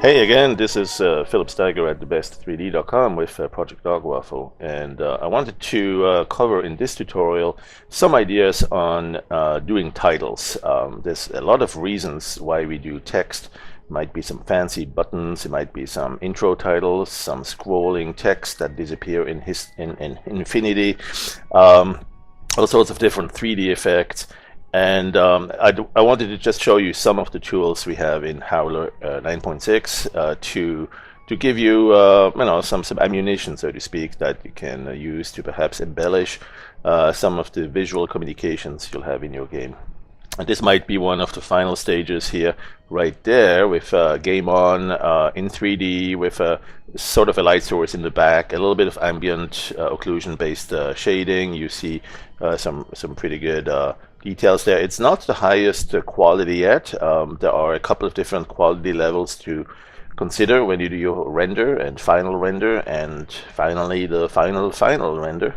Hey again, this is Philip Steiger at thebest3d.com with Project Dog Waffle, and I wanted to cover in this tutorial some ideas on doing titles. There's a lot of reasons why we do text. It might be some fancy buttons, it might be some intro titles, some scrolling text that disappear in infinity, all sorts of different 3D effects. And I wanted to just show you some of the tools we have in Howler 9.6 to give you some ammunition, so to speak, that you can use to perhaps embellish some of the visual communications you'll have in your game. And this might be one of the final stages here, right there, with game on in 3D, with a sort of a light source in the back, a little bit of ambient occlusion-based shading. You see some pretty good details there. It's not the highest quality yet. There are a couple of different quality levels to consider when you do your render and final render, and finally the final render.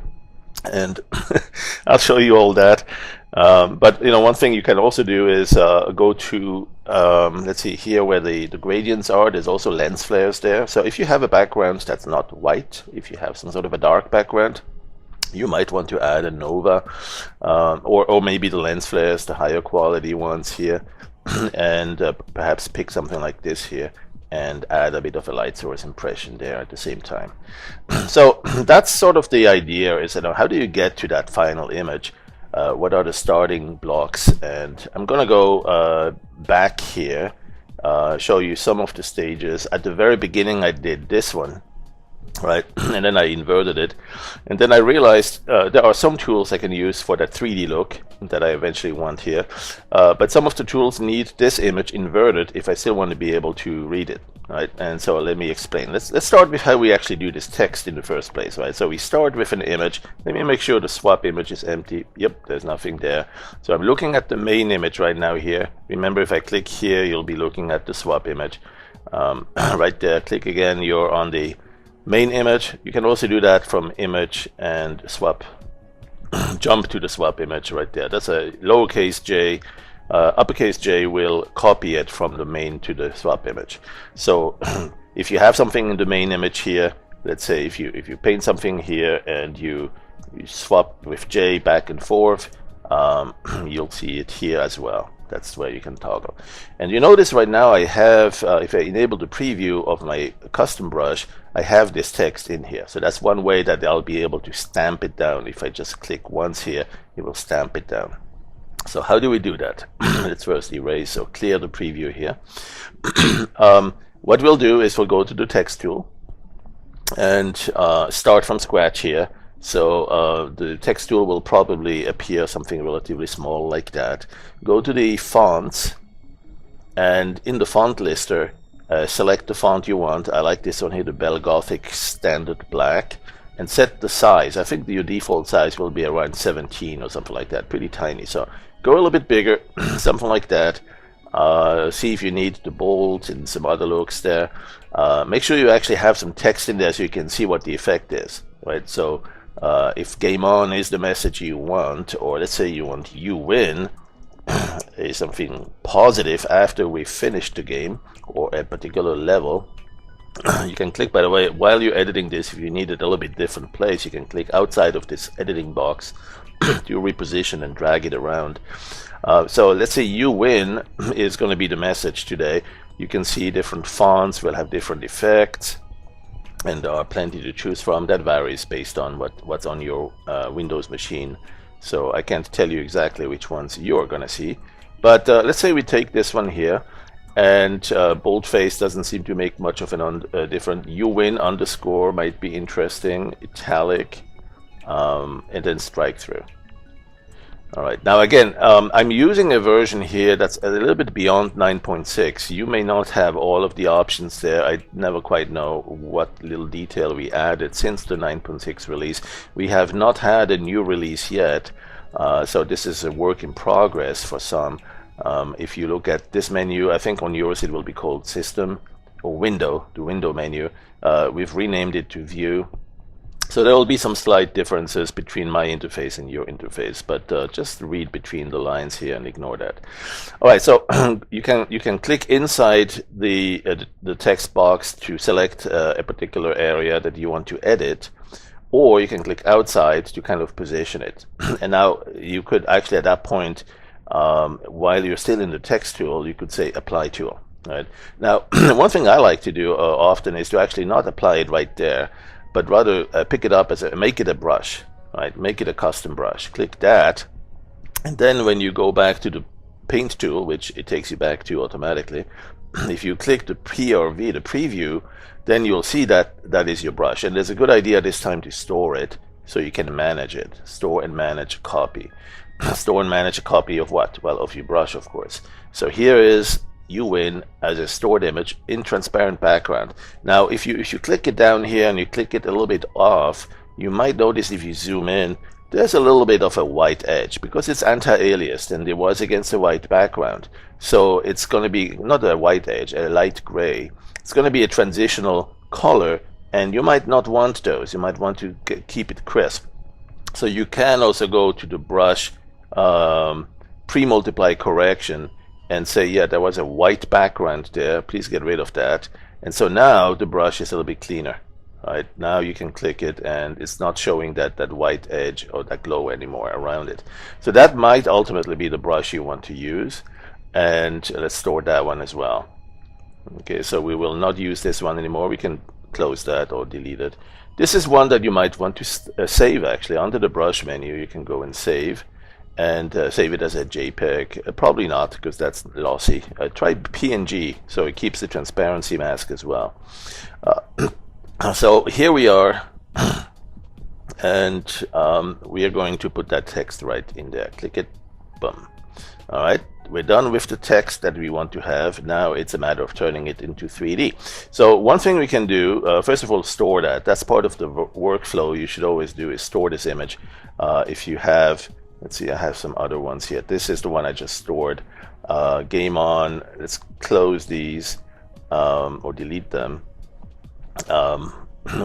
And I'll show you all that. But one thing you can also do is go to let's see here where the gradients are. There's also lens flares there. So if you have a background that's not white, if you have some sort of a dark background, you might want to add a nova, or maybe the lens flares, the higher quality ones here, and perhaps pick something like this here and add a bit of a light source impression there at the same time. So that's sort of the idea, is how do you get to that final image? What are the starting blocks? And I'm gonna go back here, show you some of the stages. At the very beginning I did this one, right, and then I inverted it, and then I realized there are some tools I can use for that 3D look that I eventually want here, but some of the tools need this image inverted if I still want to be able to read it, right? And so let me explain. Let's start with how we actually do this text in the first place, right? So we start with an image. Let me make sure the swap image is empty. Yep, there's nothing there. So I'm looking at the main image right now here. Remember, if I click here, you'll be looking at the swap image. Right there, click again, you're on the main image. You can also do that from image and swap, jump to the swap image right there. That's a lowercase j. Uppercase J will copy it from the main to the swap image. So if you have something in the main image here, let's say if you paint something here and you swap with J back and forth, you'll see it here as well. That's where you can toggle. And you notice right now I have, if I enable the preview of my custom brush, I have this text in here. So that's one way that I'll be able to stamp it down. If I just click once here, it will stamp it down. So how do we do that? Let's first erase, so clear the preview here. What we'll do is we'll go to the text tool and start from scratch here. So the text tool will probably appear something relatively small like that. Go to the fonts, and in the font lister, select the font you want. I like this one here, the Bell Gothic Standard Black, and set the size. I think your default size will be around 17 or something like that, pretty tiny. So go a little bit bigger, something like that. See if you need the bold and some other looks there. Make sure you actually have some text in there so you can see what the effect is, right? So if game on is the message you want, or let's say you want you win, is something positive after we finish the game or a particular level, you can click, by the way, while you're editing this, if you need it a little bit different place, you can click outside of this editing box to reposition and drag it around. So let's say you win is going to be the message today. You can see different fonts will have different effects, and there are plenty to choose from. That varies based on what's on your Windows machine. So I can't tell you exactly which ones you're going to see. But let's say we take this one here, and boldface doesn't seem to make much of a difference. You win underscore might be interesting, italic, and then strike through. All right, now again, I'm using a version here that's a little bit beyond 9.6. You may not have all of the options there. I never quite know what little detail we added since the 9.6 release. We have not had a new release yet, so this is a work in progress for some. If you look at this menu, I think on yours it will be called System or Window, the Window menu. We've renamed it to View. So there will be some slight differences between my interface and your interface, but just read between the lines here and ignore that. All right, so you can click inside the text box to select a particular area that you want to edit, or you can click outside to kind of position it. And now you could actually at that point, while you're still in the text tool, you could say apply tool. Right now, one thing I like to do often is to actually not apply it right there, but rather pick it up as make it a brush, right? Make it a custom brush. Click that, and then when you go back to the paint tool, which it takes you back to automatically, if you click the P or V, the preview, then you'll see that that is your brush. And there's a good idea this time to store it so you can manage it. Store and manage a copy. Store and manage a copy of what? Well, of your brush, of course. So here is you win as a stored image in transparent background. Now if you click it down here and you click it a little bit off, you might notice if you zoom in, there's a little bit of a white edge because it's anti-aliased and it was against a white background. So it's going to be not a white edge, a light gray. It's going to be a transitional color, and you might not want those. You might want to keep it crisp. So you can also go to the brush pre-multiply correction and say, yeah, there was a white background there, please get rid of that. And so now the brush is a little bit cleaner. Right, now you can click it and it's not showing that white edge or that glow anymore around it. So that might ultimately be the brush you want to use, and let's store that one as well. Okay, so we will not use this one anymore. We can close that or delete it. This is one that you might want to save actually. Under the brush menu you can go and save, and save it as a JPEG. Probably not, because that's lossy. Try PNG, so it keeps the transparency mask as well. So here we are, and we are going to put that text right in there. Click it, boom. All right, we're done with the text that we want to have. Now it's a matter of turning it into 3D. So one thing we can do, first of all, store that. That's part of the workflow you should always do, is store this image. If you have, let's see, I have some other ones here. This is the one I just stored. Game on. Let's close these or delete them.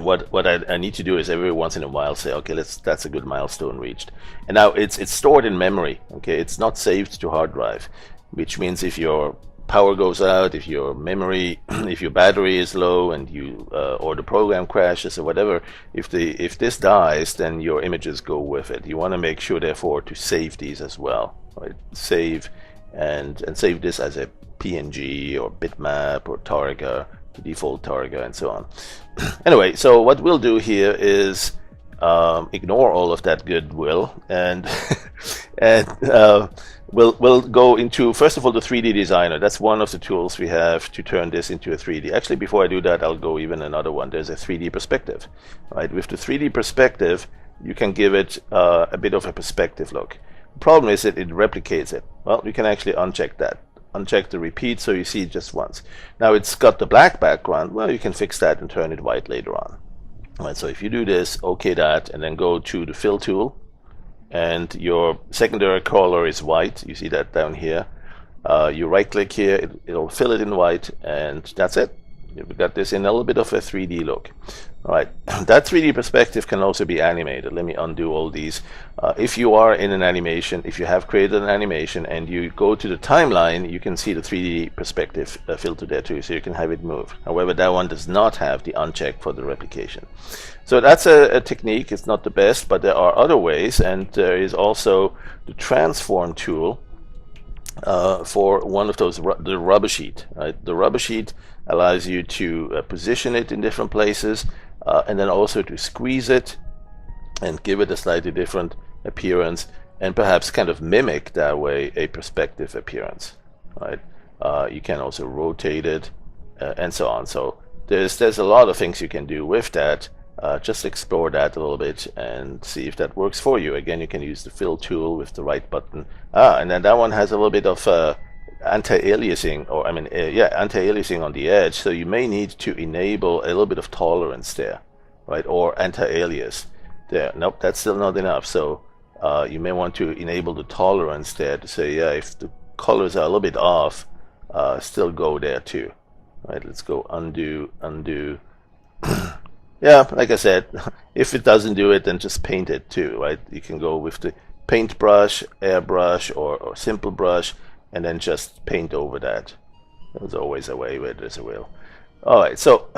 What I need to do is every once in a while say, okay, that's a good milestone reached. And now it's stored in memory. Okay, it's not saved to hard drive, which means if your power goes out, if your memory, if your battery is low, and you or the program crashes or whatever, if this dies, then your images go with it. You want to make sure, therefore, to save these as well. Right? Save and save this as a PNG or bitmap or Targa, default Targa, and so on. Anyway, so what we'll do here is ignore all of that goodwill, and we'll go into, first of all, the 3D designer. That's one of the tools we have to turn this into a 3D. Actually, before I do that, I'll go even another one. There's a 3D perspective. Right? With the 3D perspective, you can give it a bit of a perspective look. The problem is that it replicates it. Well, you can actually uncheck that. Uncheck the repeat so you see it just once. Now it's got the black background. Well, you can fix that and turn it white later on. All right, so if you do this, okay that, and then go to the fill tool, and your secondary color is white. You see that down here. You right click here, it'll fill it in white, and that's it. You've got this in a little bit of a 3D look. All right, that 3D perspective can also be animated. Let me undo all these. If you are in an animation, if you have created an animation and you go to the timeline, you can see the 3D perspective filter there too, so you can have it move. However, that one does not have the uncheck for the replication. So that's a technique. It's not the best, but there are other ways, and there is also the transform tool for one of those, the rubber sheet. Right? The rubber sheet allows you to position it in different places, and then also to squeeze it and give it a slightly different appearance, and perhaps kind of mimic that way a perspective appearance. Right? You can also rotate it, and so on. So there's a lot of things you can do with that. Just explore that a little bit and see if that works for you. Again, you can use the fill tool with the right button. And then that one has a little bit of anti-aliasing, or anti-aliasing on the edge. So you may need to enable a little bit of tolerance there, right? Or anti-alias there. Nope, that's still not enough. So you may want to enable the tolerance there to say, yeah, if the colors are a little bit off, still go there too. Right? Let's go undo, undo. Yeah, like I said, if it doesn't do it, then just paint it too, right? You can go with the paintbrush, airbrush, or simple brush, and then just paint over that. There's always a way where there's a will. All right, so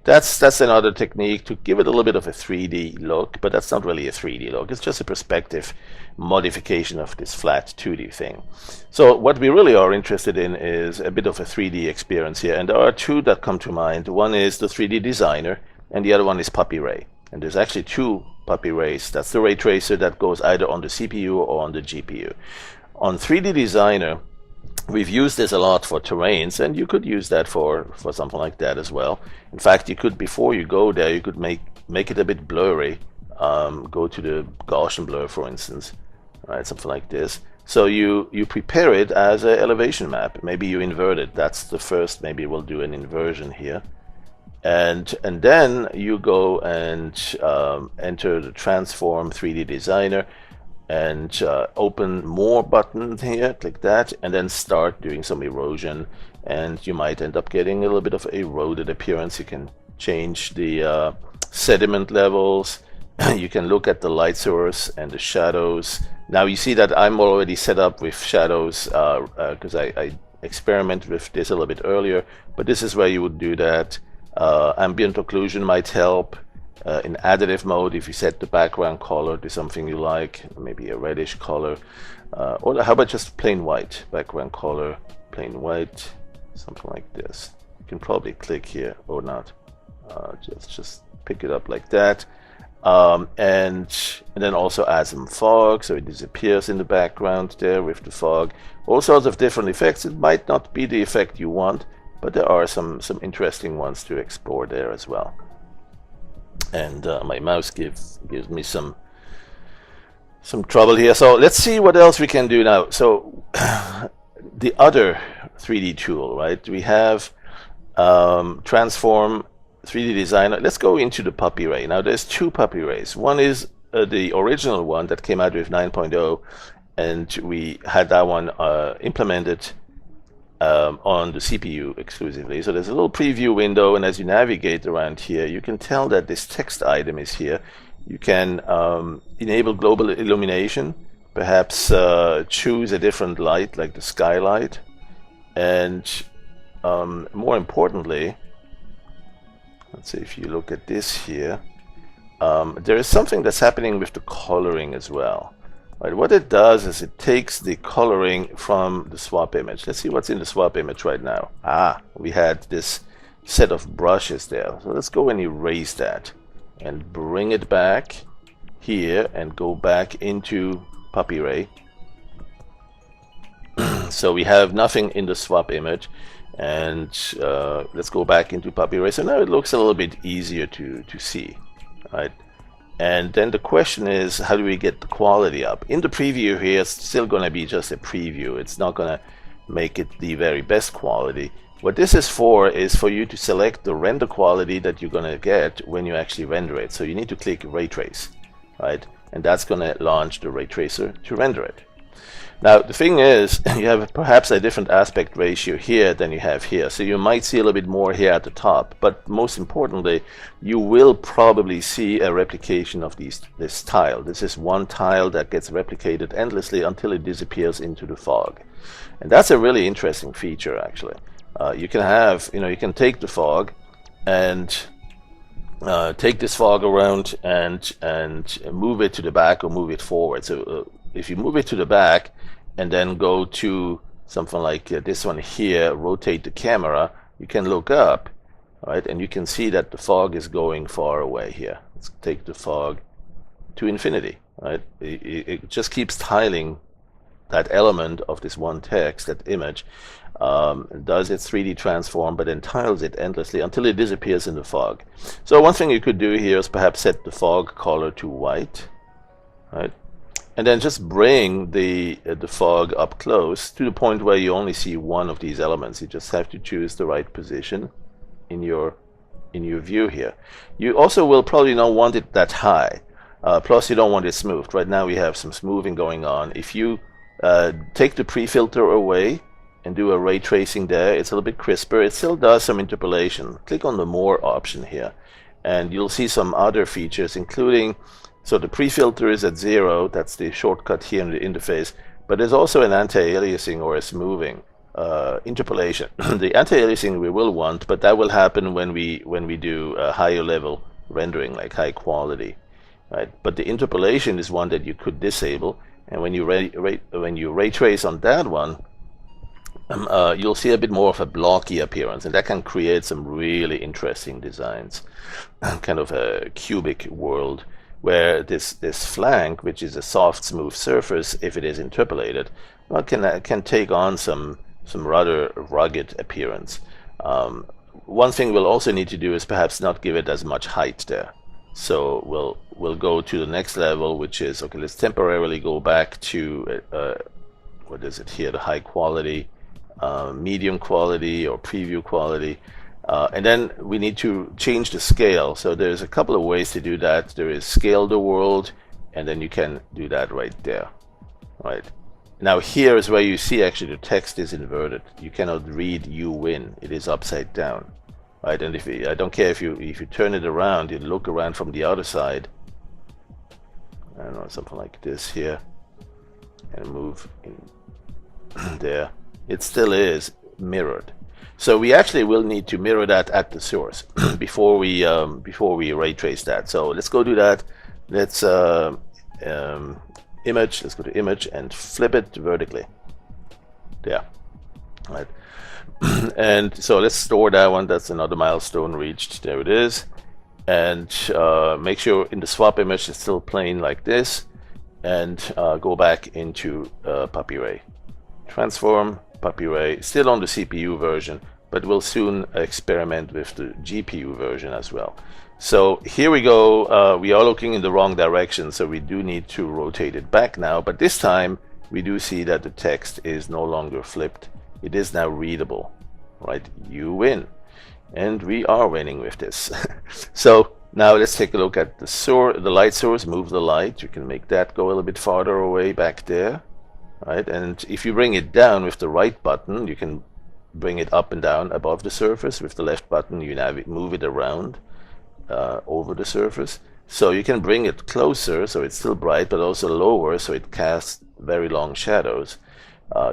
that's another technique to give it a little bit of a 3D look, but that's not really a 3D look. It's just a perspective modification of this flat 2D thing. So what we really are interested in is a bit of a 3D experience here, and there are two that come to mind. One is the 3D Designer, and the other one is PuppyRay. And there's actually two PuppyRays. That's the ray tracer that goes either on the CPU or on the GPU. On 3D Designer, we've used this a lot for terrains, and you could use that for something like that as well. In fact, you could, before you go there, you could make it a bit blurry. Go to the Gaussian blur, for instance, right? Something like this. So you prepare it as an elevation map. Maybe you invert it. That's the first. Maybe we'll do an inversion here. And then you go and enter the Transform 3D Designer and open more button here, click that, and then start doing some erosion. And you might end up getting a little bit of eroded appearance. You can change the sediment levels. You can look at the light source and the shadows. Now you see that I'm already set up with shadows because I experimented with this a little bit earlier, but this is where you would do that. Ambient occlusion might help. In additive mode, if you set the background color to something you like, maybe a reddish color, or how about just plain white background color, plain white, something like this. You can probably click here or not. Just pick it up like that, and then also add some fog so it disappears in the background there with the fog. All sorts of different effects. It might not be the effect you want, but there are some interesting ones to explore there as well. And my mouse gives me some trouble here. So let's see what else we can do now. So the other 3D tool, right? We have Transform 3D Designer. Let's go into the PuppyRay. Now there's two PuppyRays. One is the original one that came out with 9.0, and we had that one implemented on the CPU exclusively. So there's a little preview window, and as you navigate around here, you can tell that this text item is here. You can enable global illumination, perhaps choose a different light like the skylight, and more importantly, let's see if you look at this here, there is something that's happening with the coloring as well. Right, what it does is it takes the coloring from the swap image. Let's see what's in the swap image right now. We had this set of brushes there. So let's go and erase that and bring it back here and go back into PuppyRay. So we have nothing in the swap image, and let's go back into PuppyRay. So now it looks a little bit easier to see, right? And then the question is, how do we get the quality up? In the preview here, it's still going to be just a preview. It's not going to make it the very best quality. What this is for you to select the render quality that you're going to get when you actually render it. So you need to click Ray Trace, right? And that's going to launch the Ray Tracer to render it. Now, the thing is, you have perhaps a different aspect ratio here than you have here. So you might see a little bit more here at the top. But most importantly, you will probably see a replication of this tile. This is one tile that gets replicated endlessly until it disappears into the fog. And that's a really interesting feature, actually. You can have, you can take the fog and take this fog around and move it to the back or move it forward. So if you move it to the back and then go to something like this one here, rotate the camera, you can look up, right? And you can see that the fog is going far away here. Let's take the fog to infinity, right? It just keeps tiling that element of this one text, that image, does its 3D transform, but then tiles it endlessly until it disappears in the fog. So one thing you could do here is perhaps set the fog color to white, right? And then just bring the fog up close to the point where you only see one of these elements. You just have to choose the right position in your view here. You also will probably not want it that high. Plus, you don't want it smoothed. Right now, we have some smoothing going on. If you take the pre-filter away and do a ray tracing there, it's a little bit crisper. It still does some interpolation. Click on the More option here, And you'll see some other features, including, so the pre-filter is at 0, that's the shortcut here in the interface, but there's also an anti-aliasing or a smoothing interpolation. The anti-aliasing we will want, but that will happen when we do a higher level rendering, like high quality, right? But the interpolation is one that you could disable, and when you ray trace on that one, you'll see a bit more of a blocky appearance, and that can create some really interesting designs, kind of a cubic world where this flank, which is a soft, smooth surface, if it is interpolated, well, can take on some rather rugged appearance. One thing we'll also need to do is perhaps not give it as much height there. So we'll go to the next level, which is, okay, let's temporarily go back to what is it here, the high quality, medium quality, or preview quality, and then we need to change the scale. So there's a couple of ways to do that. There is scale the world, and then you can do that right there, right? Now here is where you see actually the text is inverted. You cannot read "you win." It is upside down, right? And if I don't care if you turn it around, you look around from the other side. I don't know, something like this here, and move in there. It still is mirrored. So we actually will need to mirror that at the source before we ray trace that. So let's go do that. Let's image. Let's go to image and flip it vertically. There, right. And so let's store that one. That's another milestone reached. There it is. And make sure in the swap image it's still plain like this. And go back into PuppyRay. Transform PuppyRay, still on the CPU version, but we'll soon experiment with the GPU version as well. So here we go. We are looking in the wrong direction, so we do need to rotate it back now. But this time we do see that the text is no longer flipped. It is now readable, right? You win. And we are winning with this. So now let's take a look at the light source. Move the light. You can make that go a little bit farther away back there, right? And if you bring it down with the right button, you can bring it up and down above the surface. With the left button, you move it around over the surface. So you can bring it closer, so it's still bright, but also lower, so it casts very long shadows.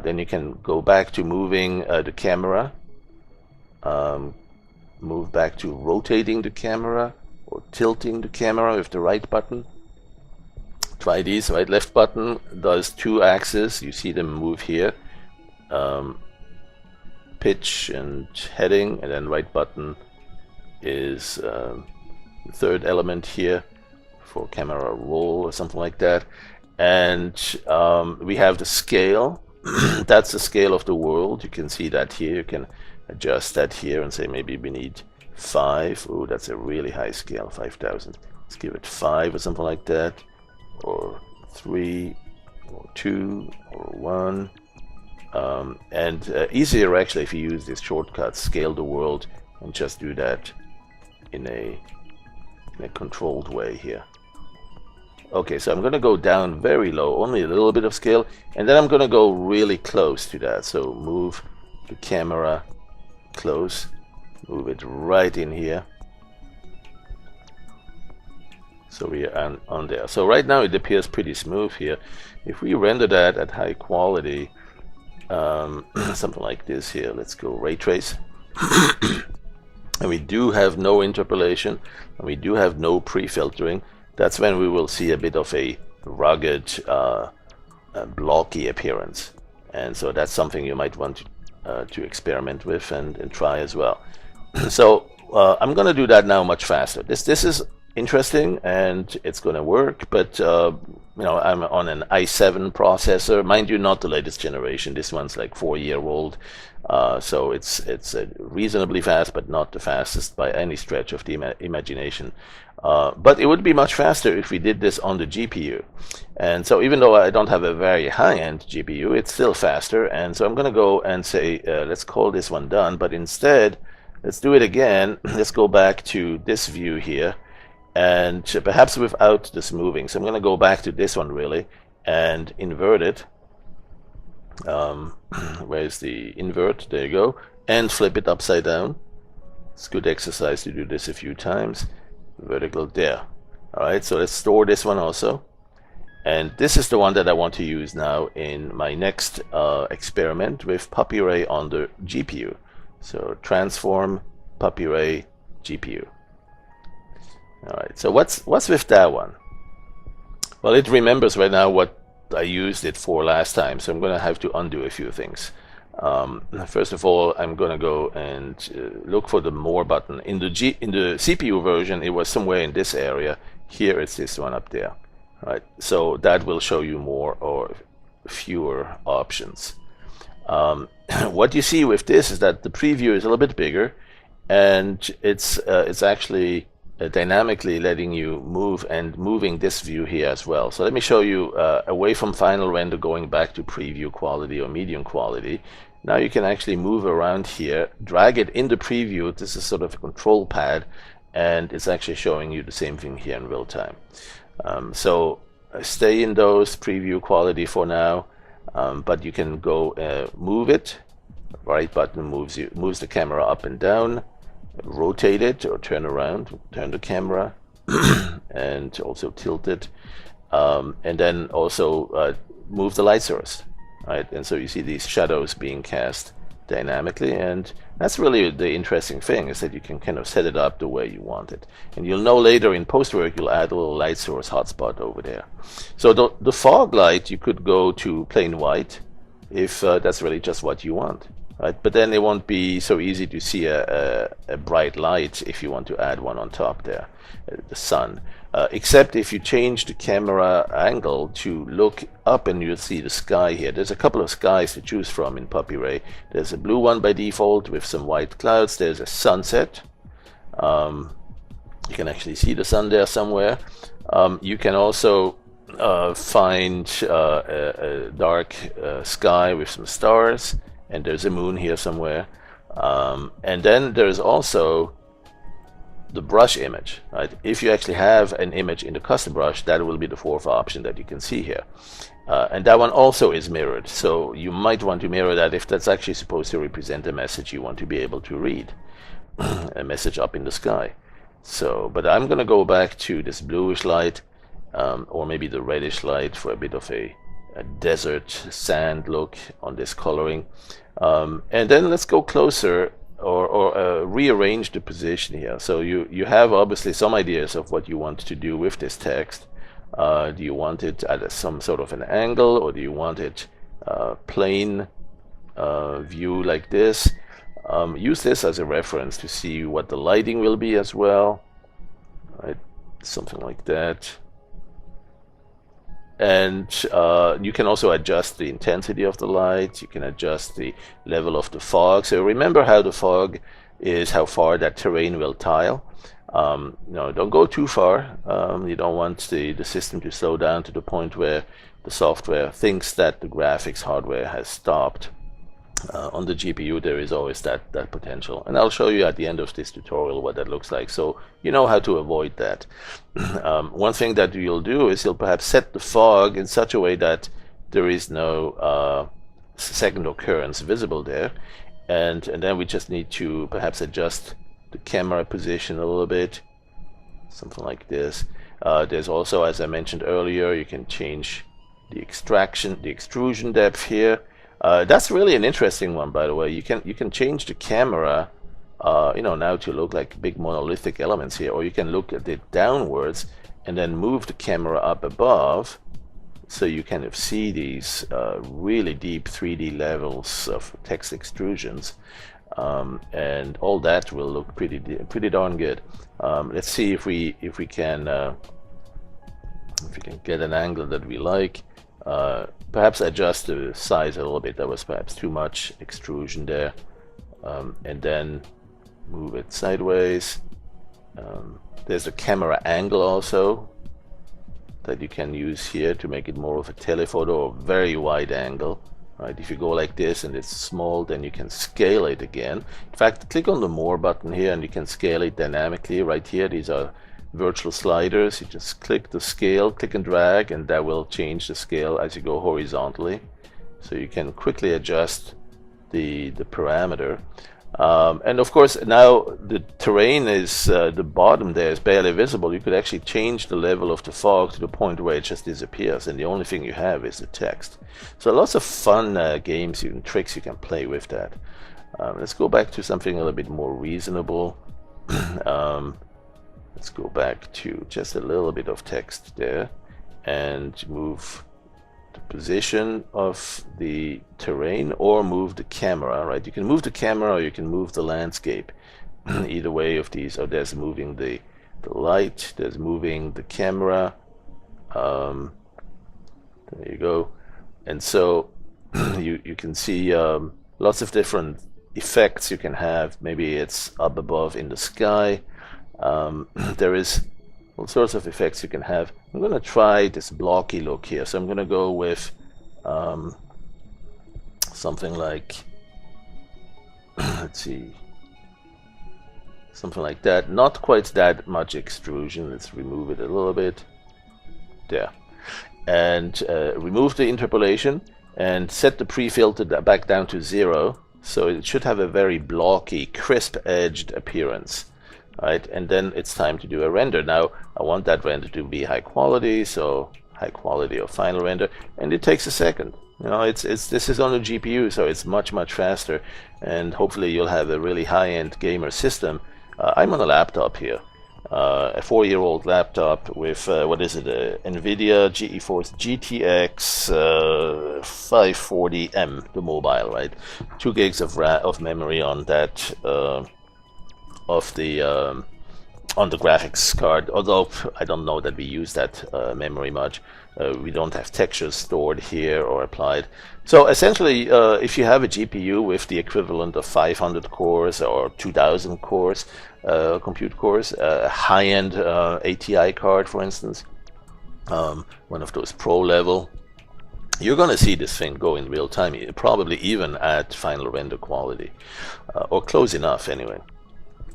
Then you can go back to moving the camera, move back to rotating the camera or tilting the camera with the right button. Try these. Right, left button does 2 axes. You see them move here, pitch and heading, and then right button is the third element here for camera roll or something like that. And we have the scale. That's the scale of the world. You can see that here. You can adjust that here and say maybe we need 5. Oh, that's a really high scale, 5,000. Let's give it 5 or something like that, or 3, or 2, or 1. And easier actually if you use this shortcut, scale the world, and just do that in a controlled way here. Okay, so I'm going to go down very low, only a little bit of scale, and then I'm going to go really close to that. So move the camera close, move it right in here. So we are on there. So right now it appears pretty smooth here. If we render that at high quality, something like this here, let's go ray trace. And we do have no interpolation, and we do have no pre-filtering. That's when we will see a bit of a rugged, blocky appearance. And so that's something you might want to experiment with and try as well. So I'm going to do that now much faster. This is interesting and it's going to work, but you know, I'm on an i7 processor, mind you, not the latest generation. This one's like 4-year-old, so it's reasonably fast, but not the fastest by any stretch of the imagination. But it would be much faster if we did this on the GPU. And so even though I don't have a very high-end GPU, it's still faster. And so I'm going to go and say, let's call this one done, but instead, let's do it again. Let's go back to this view here, and perhaps without this moving. So I'm going to go back to this one really and invert it. Where's the invert? There you go. And flip it upside down. It's good exercise to do this a few times. vertical there. All right, so let's store this one also. And this is the one that I want to use now in my next experiment with PuppyRay on the GPU. So transform PuppyRay GPU. All right, so what's with that one? Well, it remembers right now what I used it for last time, so I'm going to have to undo a few things. First of all, I'm going to go and look for the More button. In the CPU version, it was somewhere in this area. Here it's this one up there. Right, so that will show you more or fewer options. What you see with this is that the preview is a little bit bigger, and it's actually dynamically letting you move and moving this view here as well. So let me show you away from final render, going back to preview quality or medium quality. Now you can actually move around here, drag it in the preview. This is sort of a control pad, and it's actually showing you the same thing here in real time. So stay in those preview quality for now, but you can go move it. Right button moves the camera up and down, rotate it or turn around, turn the camera, and also tilt it, and then also move the light source. Right, and so you see these shadows being cast dynamically, and that's really the interesting thing, is that you can kind of set it up the way you want it. And you'll know later in post-work you'll add a little light source hotspot over there. So the fog light, you could go to plain white if that's really just what you want, right? But then it won't be so easy to see a bright light if you want to add one on top there, the sun. Except if you change the camera angle to look up, and you'll see the sky here. There's a couple of skies to choose from in PuppyRay. There's a blue one by default with some white clouds. There's a sunset. You can actually see the sun there somewhere. You can also find a dark sky with some stars, and there's a moon here somewhere. And then there's also the brush image, right? If you actually have an image in the custom brush, that will be the fourth option that you can see here. And that one also is mirrored, so you might want to mirror that if that's actually supposed to represent a message you want to be able to read, a message up in the sky. So, but I'm going to go back to this bluish light, or maybe the reddish light, for a bit of a desert sand look on this coloring. And then let's go closer, or rearrange the position here. So you have obviously some ideas of what you want to do with this text. Do you want it at some sort of an angle, or do you want it plain view like this? Use this as a reference to see what the lighting will be as well, right? Something like that. And you can also adjust the intensity of the light. You can adjust the level of the fog. So remember how the fog is how far that terrain will tile. No, don't go too far. You don't want the system to slow down to the point where the software thinks that the graphics hardware has stopped. On the GPU, there is always that potential, and I'll show you at the end of this tutorial what that looks like, so you know how to avoid that. One thing that you'll do is you'll perhaps set the fog in such a way that there is no second occurrence visible there, and then we just need to perhaps adjust the camera position a little bit, something like this. There's also, as I mentioned earlier, you can change the extrusion depth here. That's really an interesting one, by the way. You can change the camera, now to look like big monolithic elements here, or you can look at it downwards and then move the camera up above, so you kind of see these really deep 3D levels of text extrusions, and all that will look pretty darn good. Let's see if we can get an angle that we like. Perhaps adjust the size a little bit. That was perhaps too much extrusion there, and then move it sideways. There's a camera angle also that you can use here to make it more of a telephoto or very wide angle. Right? If you go like this and it's small, then you can scale it again. In fact, click on the More button here and you can scale it dynamically right here. These are virtual sliders. You just click the scale, click and drag, and that will change the scale as you go horizontally. So you can quickly adjust the parameter. And of course, now the terrain is, the bottom there is barely visible. You could actually change the level of the fog to the point where it just disappears, and the only thing you have is the text. So lots of fun games and tricks you can play with that. Let's go back to something a little bit more reasonable. Let's go back to just a little bit of text there and move the position of the terrain, or move the camera, right? You can move the camera or you can move the landscape. Either way of these. Oh, there's moving the light, there's moving the camera. There you go. And so you can see lots of different effects you can have. Maybe it's up above in the sky. There is all sorts of effects you can have. I'm going to try this blocky look here. So I'm going to go with something like, let's see, something like that. Not quite that much extrusion. Let's remove it a little bit. There. And remove the interpolation and set the pre-filter back down to 0. So it should have a very blocky, crisp-edged appearance. Right, and then it's time to do a render. Now I want that render to be high quality, so high quality of final render, and it takes a second. You know, this is on the GPU, so it's much faster, and hopefully you'll have a really high-end gamer system. I'm on a laptop here, a 4-year-old laptop with what is it? NVIDIA GeForce GTX 540M, the mobile, right? 2 gigs of memory on that. Of the on the graphics card, although I don't know that we use that memory much. We don't have textures stored here or applied. So essentially, if you have a GPU with the equivalent of 500 cores or 2000 cores, compute cores, a high-end ATI card, for instance, one of those pro level, you're going to see this thing go in real time, probably even at final render quality, or close enough anyway.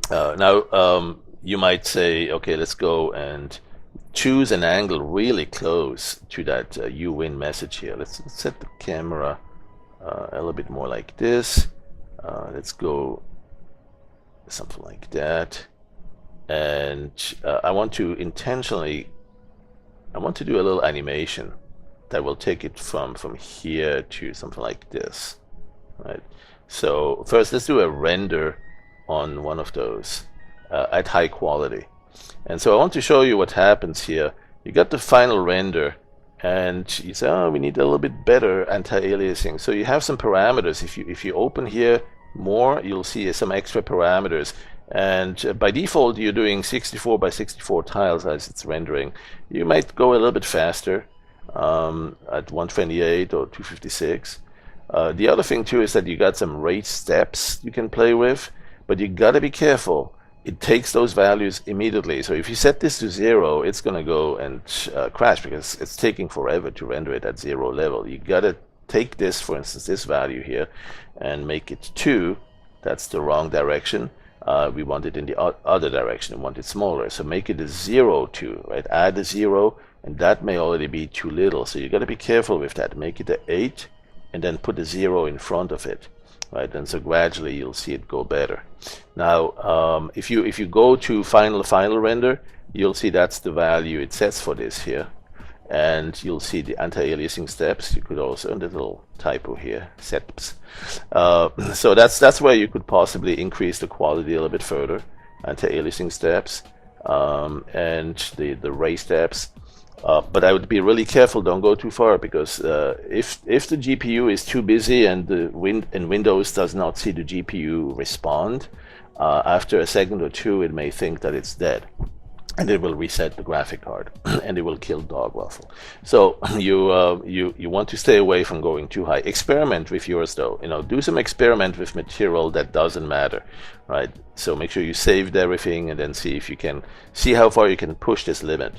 Now, you might say, okay, let's go and choose an angle really close to that you win message here. Let's set the camera a little bit more like this. Let's go something like that. And I want to intentionally, I want to do a little animation that will take it from here to something like this. Right. So first, let's do a render on one of those at high quality. And so I want to show you what happens here. You got the final render, and you say, oh, we need a little bit better anti-aliasing. So you have some parameters. If you open here more, you'll see some extra parameters. And by default, you're doing 64 by 64 tiles as it's rendering. You might go a little bit faster at 128 or 256. The other thing too is that you got some rate steps you can play with. But you gotta be careful. It takes those values immediately. So if you set this to 0, it's gonna go and crash because it's taking forever to render it at 0 level. You gotta take this, for instance, this value here, and make it 2. That's the wrong direction. We want it in the other direction. We want it smaller. So make it a 0 2, right? Add a 0, and that may already be too little. So you gotta be careful with that. Make it an 8, and then put a 0 in front of it. Right, and so gradually you'll see it go better. Now, if you go to final render, you'll see that's the value it sets for this here, and you'll see the anti-aliasing steps. You could also, and the little typo here, steps. So that's where you could possibly increase the quality a little bit further. Anti-aliasing steps and the ray steps. But I would be really careful. Don't go too far, because if the GPU is too busy and Windows does not see the GPU respond, after a second or two, it may think that it's dead, and it will reset the graphic card, and it will kill dog waffle. So you want to stay away from going too high. Experiment with yours though. You know, do some experiment with material that doesn't matter, right? So make sure you saved everything, and then see if you can see how far you can push this limit.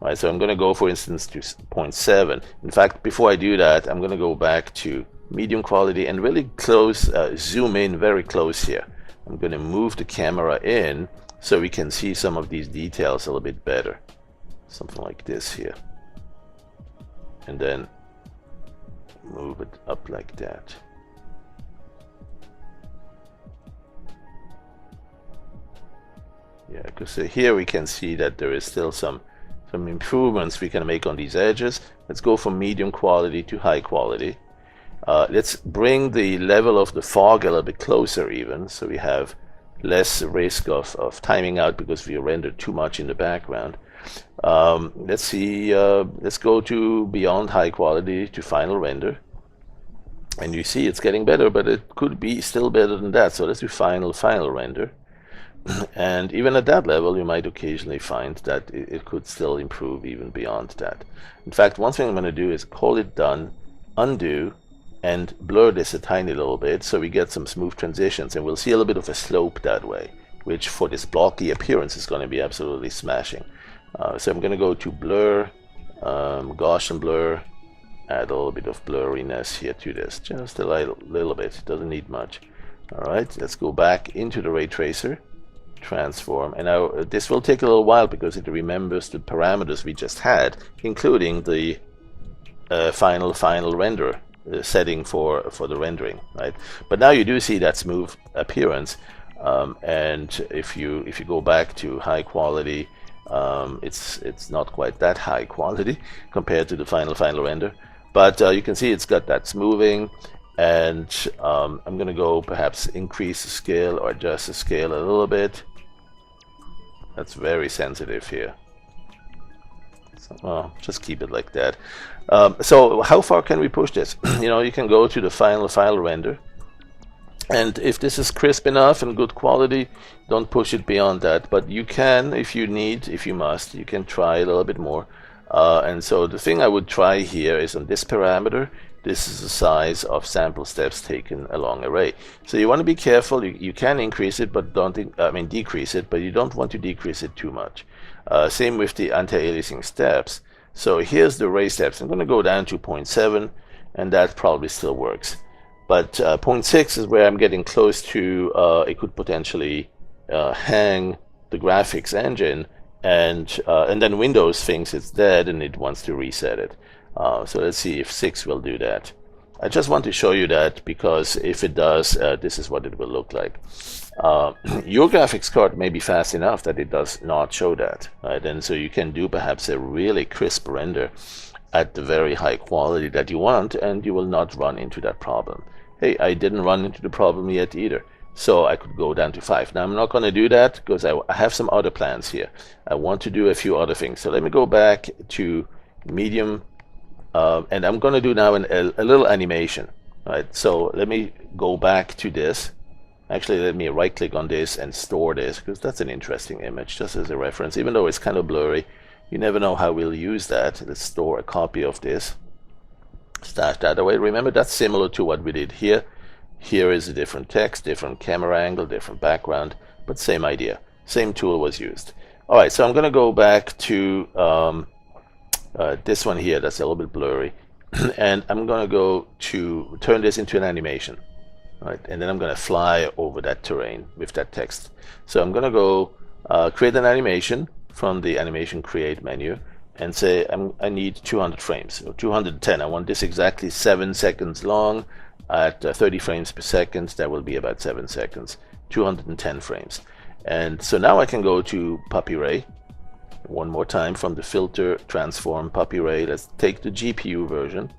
Right, so I'm going to go, for instance, to 0.7. In fact, before I do that, I'm going to go back to medium quality and really close, zoom in very close here. I'm going to move the camera in so we can see some of these details a little bit better. Something like this here. And then move it up like that. Yeah, because here we can see that there is still some improvements we can make on these edges. Let's go from medium quality to high quality. Let's bring the level of the fog a little bit closer even, so we have less risk of timing out because we rendered too much in the background. Let's see, let's go to beyond high quality to final render. And you see it's getting better, but it could be still better than that. So let's do final render. And even at that level, you might occasionally find that it could still improve even beyond that. In fact, one thing I'm going to do is call it done, undo, and blur this a tiny little bit so we get some smooth transitions, and we'll see a little bit of a slope that way, which for this blocky appearance is going to be absolutely smashing. So I'm going to go to blur, Gaussian blur, add a little bit of blurriness here to this, just a little bit, it doesn't need much. Alright, let's go back into the ray tracer, transform, and now this will take a little while because it remembers the parameters we just had, including the final render setting for the rendering, right? But now you do see that smooth appearance, and if you go back to high quality, it's not quite that high quality compared to the final render, but you can see it's got that smoothing. And I'm going to go perhaps increase the scale or adjust the scale a little bit. That's very sensitive here. So, well, just keep it like that. So how far can we push this? You can go to the final render. And if this is crisp enough and good quality, don't push it beyond that. But you can, if you need, if you must, you can try a little bit more. And so the thing I would try here is on this parameter. This is the size of sample steps taken along array. So you want to be careful. You can increase it, but decrease it, but you don't want to decrease it too much. Same with the anti-aliasing steps. So here's the array steps. I'm going to go down to 0.7, and that probably still works. But 0.6 is where I'm getting close to it could potentially hang the graphics engine, and then Windows thinks it's dead and it wants to reset it. So let's see if 6 will do that. I just want to show you that because if it does, this is what it will look like. Your graphics card may be fast enough that it does not show that, right? And so you can do perhaps a really crisp render at the very high quality that you want, and you will not run into that problem. Hey, I didn't run into the problem yet either. So I could go down to 5. Now I'm not going to do that because I have some other plans here. I want to do a few other things. So let me go back to medium. And I'm going to do now a little animation, right? So let me go back to this. Actually, let me right click on this and store this, because that's an interesting image, just as a reference. Even though it's kind of blurry, you never know how we'll use that. Let's store a copy of this, stash that away. Remember, that's similar to what we did here. Here is a different text, different camera angle, different background, but same idea. Same tool was used. All right, so I'm going to go back to this one here that's a little bit blurry, and I'm going to go to turn this into an animation, right? And then I'm going to fly over that terrain with that text. So I'm going to go create an animation from the animation create menu and say I need 200 frames, or 210. I want this exactly 7 seconds long at 30 frames per second. That will be about 7 seconds, 210 frames. And so now I can go to Puppy Ray. One more time from the filter, transform, Puppy Ray. Let's take the GPU version.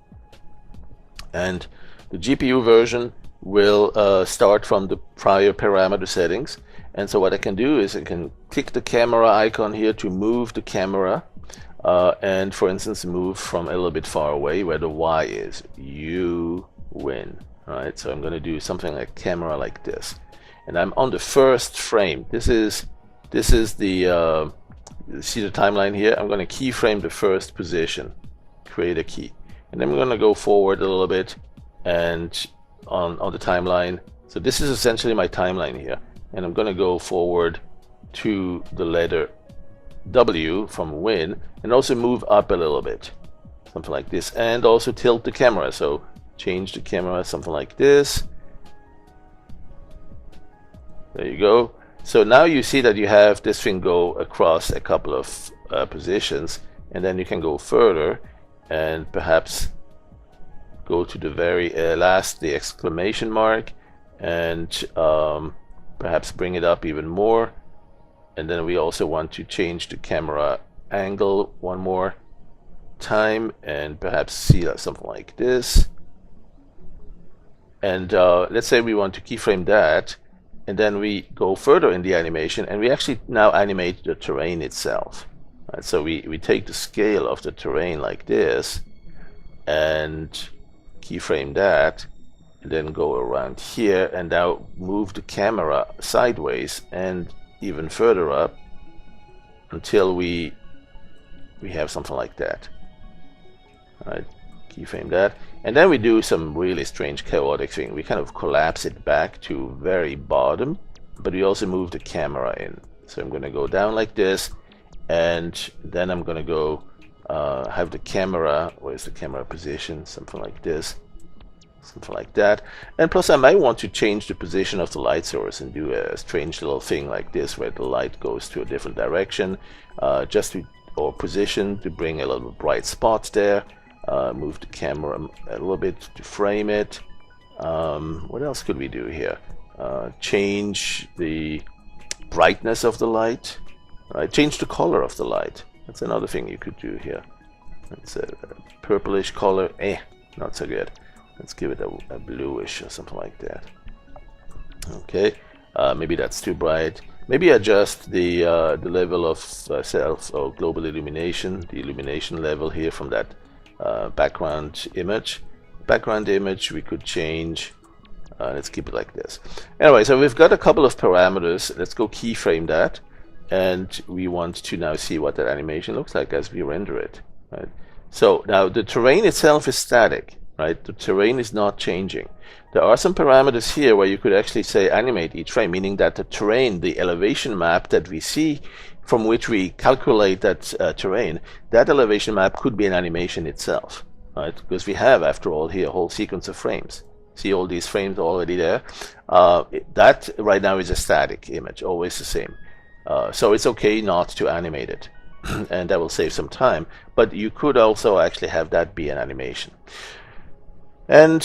And the GPU version will start from the prior parameter settings. And so what I can do is I can click the camera icon here to move the camera. And for instance, move from a little bit far away where the Y is. You win. All right, so I'm going to do something like camera like this. And I'm on the first frame. This is the see the timeline here. I'm going to keyframe the first position, create a key, and then I'm going to go forward a little bit and on the timeline. So this is essentially my timeline here, and I'm going to go forward to the letter W from win, and also move up a little bit, something like this, and also tilt the camera. So change the camera, something like this. There you go. So now you see that you have this thing go across a couple of positions, and then you can go further and perhaps go to the very last, the exclamation mark, and perhaps bring it up even more. and then we also want to change the camera angle one more time and perhaps see something like this. And let's say we want to keyframe that, and then we go further in the animation and we actually now animate the terrain itself. Right? So we take the scale of the terrain like this and keyframe that, and then go around here and now move the camera sideways and even further up until we have something like that. All right, keyframe that, and then we do some really strange chaotic thing. We kind of collapse it back to very bottom, but we also move the camera in. So I'm going to go down like this, and then I'm going to go have the camera, where's the camera position, something like this, something like that. And plus I might want to change the position of the light source and do a strange little thing like this where the light goes to a different direction, or position to bring a little bright spot there. Move the camera a little bit to frame it. What else could we do here? Change the brightness of the light. Right? Change the color of the light. That's another thing you could do here. It's a purplish color. Not so good. Let's give it a bluish or something like that. Okay. Maybe that's too bright. Maybe adjust the level of self or global illumination, the illumination level here from that background image. Background image we could change. Let's keep it like this. Anyway, so we've got a couple of parameters. Let's go keyframe that, and we want to now see what that animation looks like as we render it. Right? So now the terrain itself is static. Right? The terrain is not changing. There are some parameters here where you could actually say animate each frame, meaning that the terrain, the elevation map that we see from which we calculate that terrain, that elevation map could be an animation itself, right? Because we have, after all, here a whole sequence of frames. See all these frames already there? That right now is a static image, always the same. So it's okay not to animate it, and that will save some time. But you could also actually have that be an animation. And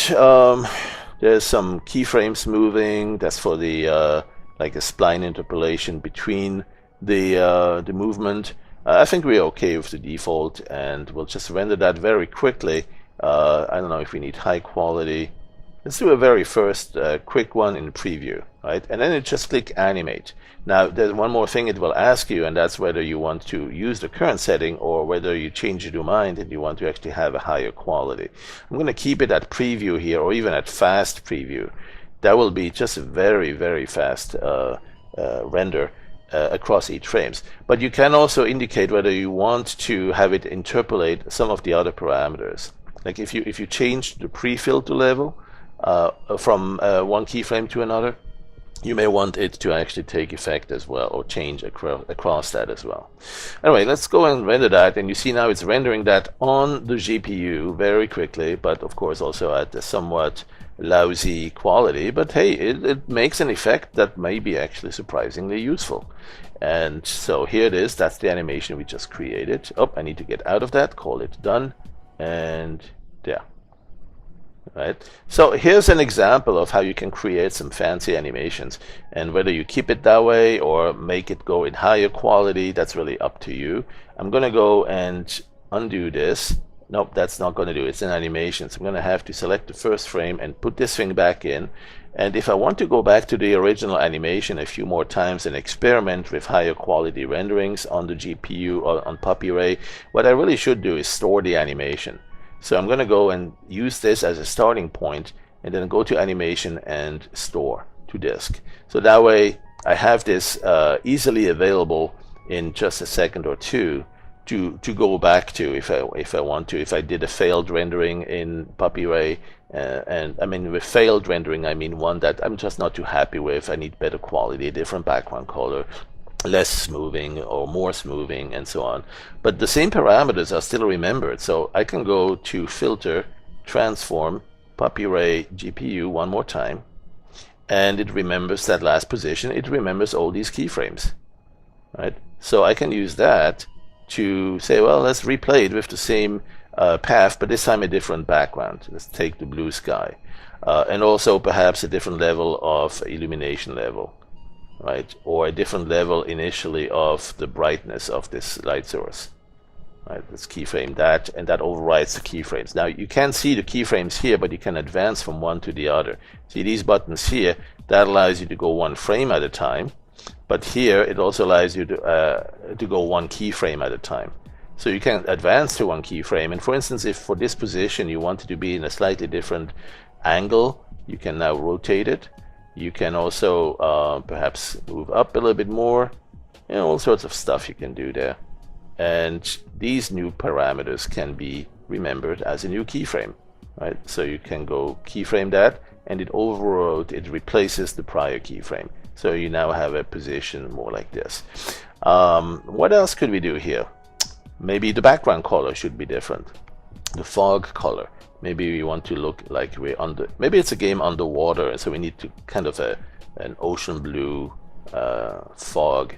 there's some keyframes moving. That's for the like a spline interpolation between the movement. I think we're okay with the default, and we'll just render that very quickly. I don't know if we need high quality. Let's do a very first quick one in preview, right? And then you just click animate. Now there's one more thing it will ask you, and that's whether you want to use the current setting or whether you change your mind and you want to actually have a higher quality. I'm going to keep it at preview here, or even at fast preview. That will be just a very, very fast render across each frames. But you can also indicate whether you want to have it interpolate some of the other parameters. Like if you change the pre-filter level from one keyframe to another, you may want it to actually take effect as well, or change across that as well. Anyway, let's go and render that, and you see now it's rendering that on the GPU very quickly, but of course also at a somewhat lousy quality. But hey, it makes an effect that may be actually surprisingly useful. And so here it is. That's the animation we just created. Oh, I need to get out of that, call it done, and yeah. Right. So here's an example of how you can create some fancy animations, and whether you keep it that way or make it go in higher quality, that's really up to you. I'm going to go and undo this. Nope, that's not going to do it. It's an animation. So I'm going to have to select the first frame and put this thing back in. And if I want to go back to the original animation a few more times and experiment with higher quality renderings on the GPU or on PuppyRay, what I really should do is store the animation. So I'm going to go and use this as a starting point, and then go to animation and store to disk. So that way I have this easily available in just a second or two to go back to if I want to. If I did a failed rendering in PuppyRay, and I mean with failed rendering I mean one that I'm just not too happy with. I need better quality, a different background color, less smoothing or more smoothing, and so on. But the same parameters are still remembered. So I can go to Filter, Transform, PuppyRay GPU one more time, and it remembers that last position. It remembers all these keyframes, right? So I can use that to say, well, let's replay it with the same path, but this time a different background. Let's take the blue sky, and also perhaps a different level of illumination level. right? Or a different level initially of the brightness of this light source. Right, let's keyframe that, and that overrides the keyframes. Now you can see the keyframes here, but you can advance from one to the other. See these buttons here, that allows you to go one frame at a time, but here it also allows you to go one keyframe at a time. So you can advance to one keyframe, and for instance, if for this position you wanted to be in a slightly different angle, you can now rotate it. You can also perhaps move up a little bit more, all sorts of stuff you can do there. And these new parameters can be remembered as a new keyframe, right? So you can go keyframe that, and it replaces the prior keyframe. So you now have a position more like this. What else could we do here? Maybe the background color should be different. The fog color. Maybe we want to look like we're maybe it's a game underwater, and so we need to kind of an ocean blue fog,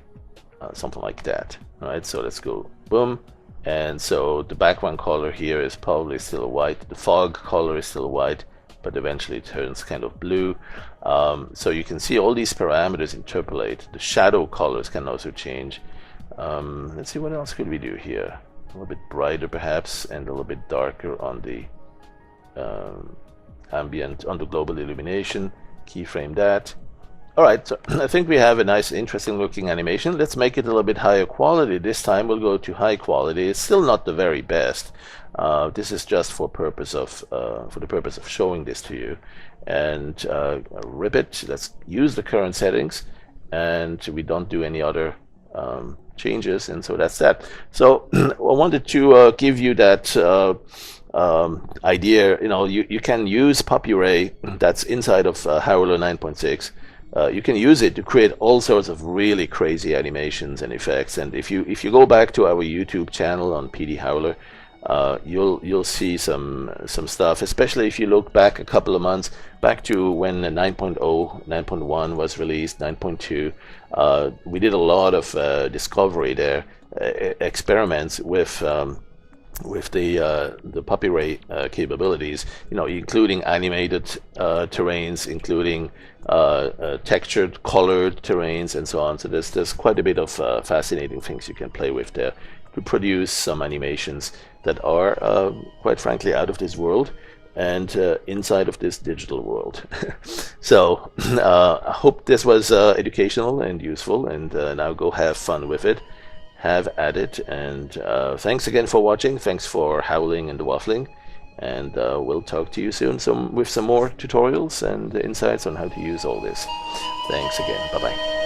something like that. All right, so let's go boom. And so the background color here is probably still white. The fog color is still white, but eventually it turns kind of blue. So you can see all these parameters interpolate. The shadow colors can also change. Let's see, what else could we do here? A little bit brighter perhaps, and a little bit darker on the ambient, on the global illumination. Keyframe that. Alright, so I think we have a nice, interesting looking animation. Let's make it a little bit higher quality. This time we'll go to high quality. It's still not the very best. This is just for the purpose of showing this to you. And rip it. Let's use the current settings, and we don't do any other changes, and so that's that. So I wanted to give you that idea. You can use PuppyRay that's inside of Howler 9.6. You can use it to create all sorts of really crazy animations and effects. And if you go back to our YouTube channel on PD Howler, you'll see some stuff, especially if you look back a couple of months back to when 9.0, 9.1 was released, 9.2. We did a lot of discovery there, experiments with the PuppyRay capabilities, including animated terrains, including textured, colored terrains, and so on. So there's quite a bit of fascinating things you can play with there to produce some animations that are, quite frankly, out of this world and inside of this digital world. So I hope this was educational and useful, and now go have fun with it. Have at it, and thanks again for watching. Thanks for howling and waffling, and we'll talk to you soon with some more tutorials and insights on how to use all this. Thanks again. Bye bye.